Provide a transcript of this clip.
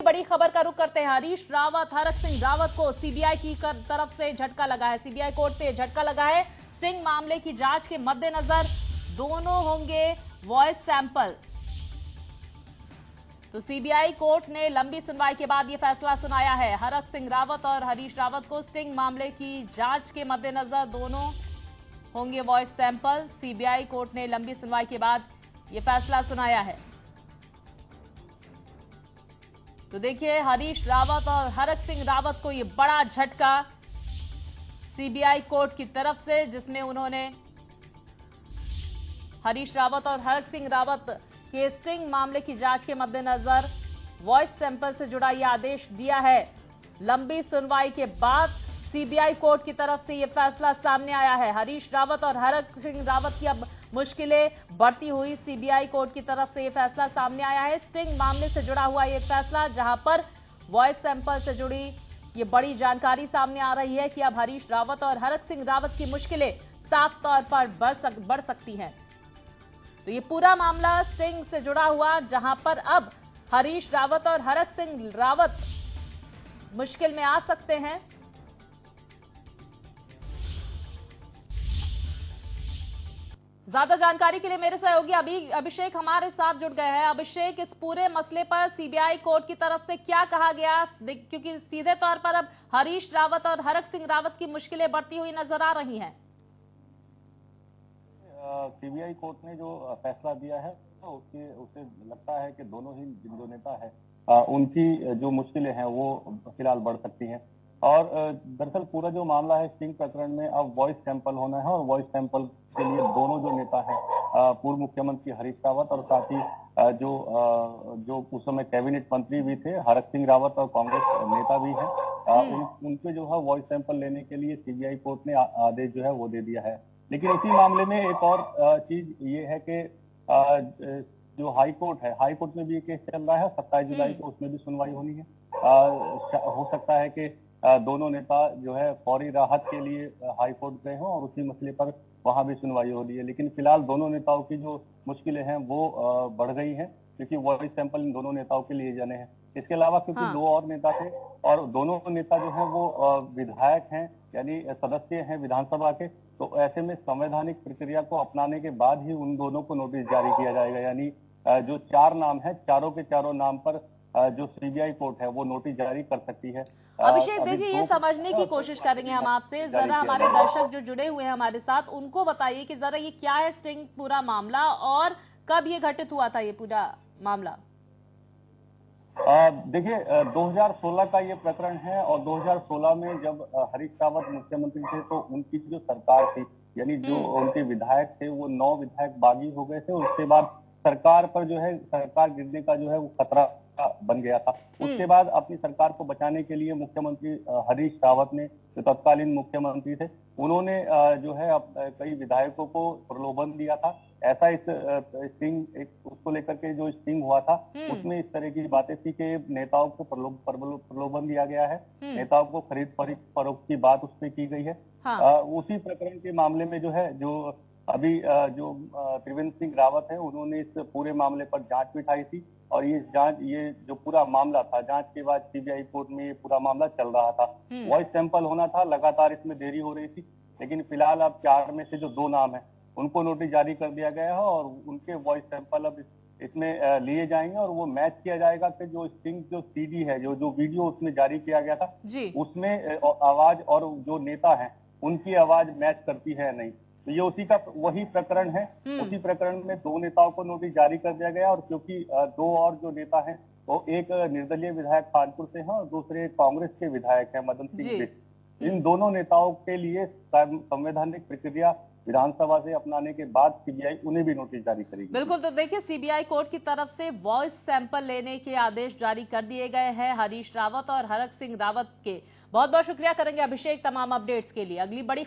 बड़ी खबर का रुख करते हैं। हरीश रावत, हरक सिंह रावत को सीबीआई की तरफ से झटका लगा है। सीबीआई कोर्ट से झटका लगा है। स्टिंग मामले की जांच के मद्देनजर दोनों होंगे वॉइस सैंपल। तो सीबीआई कोर्ट ने लंबी सुनवाई के बाद यह फैसला सुनाया है। हरक सिंह रावत और हरीश रावत को स्टिंग मामले की जांच के मद्देनजर दोनों होंगे वॉइस सैंपल। सीबीआई कोर्ट ने लंबी सुनवाई के बाद यह फैसला सुनाया है। तो देखिए, हरीश रावत और हरक सिंह रावत को यह बड़ा झटका सीबीआई कोर्ट की तरफ से, जिसमें उन्होंने हरीश रावत और हरक सिंह रावत के स्टिंग मामले की जांच के मद्देनजर वॉइस सैंपल से जुड़ा यह आदेश दिया है। लंबी सुनवाई के बाद सीबीआई कोर्ट की तरफ से यह फैसला सामने आया है। हरीश रावत और हरक सिंह रावत की अब मुश्किलें बढ़ती हुई सीबीआई कोर्ट की तरफ से यह फैसला सामने आया है। स्टिंग मामले से जुड़ा हुआ यह फैसला, जहां पर वॉइस सैंपल से जुड़ी ये बड़ी जानकारी सामने आ रही है कि अब हरीश रावत और हरक सिंह रावत की मुश्किलें साफ तौर पर बढ़ सकती हैं। तो ये पूरा मामला स्टिंग से जुड़ा हुआ, जहां पर अब हरीश रावत और हरक सिंह रावत मुश्किल में आ सकते हैं। ज्यादा जानकारी के लिए मेरे सहयोगी अभिषेक हमारे साथ जुड़ गए हैं। अभिषेक, इस पूरे मसले पर सीबीआई कोर्ट की तरफ से क्या कहा गया, क्योंकि सीधे तौर पर अब हरीश रावत और हरक सिंह रावत की मुश्किलें बढ़ती हुई नजर आ रही हैं। सीबीआई कोर्ट ने जो फैसला दिया है तो उसे लगता है कि दोनों ही जो नेता है उनकी जो मुश्किलें हैं वो फिलहाल बढ़ सकती हैं। और दरअसल पूरा जो मामला है स्टिंग प्रकरण में अब वॉइस सैंपल होना है, और वॉइस सैंपल के लिए दोनों जो नेता हैं, पूर्व मुख्यमंत्री हरीश रावत और साथ ही जो उस समय कैबिनेट मंत्री भी थे हरक सिंह रावत और कांग्रेस नेता भी हैं, उनके जो है वॉइस सैंपल लेने के लिए सीबीआई कोर्ट ने आदेश जो है वो दे दिया है। लेकिन इसी मामले में एक और चीज ये है कि जो हाई कोर्ट है, हाई कोर्ट में भी ये केस चल रहा है। 27 जुलाई को उसमें भी सुनवाई होनी है। हो सकता है कि दोनों नेता जो है फौरी राहत के लिए हाई कोर्ट गए हों और उसी मसले पर वहां भी सुनवाई हो रही है। लेकिन फिलहाल दोनों नेताओं की जो मुश्किलें हैं वो बढ़ गई हैं, क्योंकि वॉइस सैंपल इन दोनों नेताओं के लिए जाने हैं। इसके अलावा क्योंकि दो और नेता थे और दोनों नेता जो है वो विधायक हैं, यानी सदस्य हैं विधानसभा के, तो ऐसे में संवैधानिक प्रक्रिया को अपनाने के बाद ही उन दोनों को नोटिस जारी किया जाएगा। यानी जो 4 नाम है, चारों के चारों नाम पर जो सीबीआई कोर्ट है वो नोटिस जारी कर सकती है। अभिषेक, देखिए, ये समझने की कोशिश करेंगे हम आपसे। जरा हमारे दर्शक जो जुड़े हुए हैं हमारे साथ, उनको बताइए कि जरा ये क्या है स्टिंग पूरा मामला, और कब ये घटित हुआ था ये पूरा मामला। देखिए, 2016 का ये प्रकरण है, और 2016 में जब हरीश रावत मुख्यमंत्री थे तो उनकी जो सरकार थी, यानी जो उनके विधायक थे वो 9 विधायक बागी हो गए थे। उसके बाद सरकार पर जो है सरकार गिरने का जो है वो खतरा बन गया था। उसके बाद अपनी सरकार को बचाने के लिए मुख्यमंत्री हरीश रावत ने, जो तत्कालीन मुख्यमंत्री थे, उन्होंने जो है कई विधायकों को प्रलोभन दिया था। ऐसा इस स्टिंग उसको लेकर के जो स्टिंग हुआ था उसमें इस तरह की बातें थी कि नेताओं को प्रलोभन दिया गया है, नेताओं को खरीद फरोख्त की बात उसमें की गई है। उसी प्रकरण के मामले में जो है, जो अभी जो त्रिवेंद्र सिंह रावत है, उन्होंने इस पूरे मामले पर जांच बिठाई थी, और ये जो पूरा मामला था, जांच के बाद सीबीआई कोर्ट में ये पूरा मामला चल रहा था। वॉइस सैंपल होना था, लगातार इसमें देरी हो रही थी, लेकिन फिलहाल अब 4 में से जो 2 नाम है उनको नोटिस जारी कर दिया गया है, और उनके वॉइस सैंपल अब इसमें लिए जाएंगे, और वो मैच किया जाएगा कि जो स्टिंग जो सीडी है, जो वीडियो उसमें जारी किया गया था, उसमें आवाज और जो नेता है उनकी आवाज मैच करती है या नहीं। तो ये उसी का वही प्रकरण है। उसी प्रकरण में 2 नेताओं को नोटिस जारी कर दिया गया, और क्योंकि 2 और जो नेता हैं वो एक निर्दलीय विधायक कानपुर से हैं और दूसरे कांग्रेस के विधायक हैं मदन सिंह बिष्ट। इन दोनों नेताओं के लिए संवैधानिक प्रक्रिया विधानसभा से अपनाने के बाद सीबीआई उन्हें भी नोटिस जारी करेगी। बिल्कुल, तो देखिए, सीबीआई कोर्ट की तरफ से वॉइस सैंपल लेने के आदेश जारी कर दिए गए हैं हरीश रावत और हरक सिंह रावत के। बहुत बहुत शुक्रिया करेंगे अभिषेक तमाम अपडेट्स के लिए। अगली बड़ी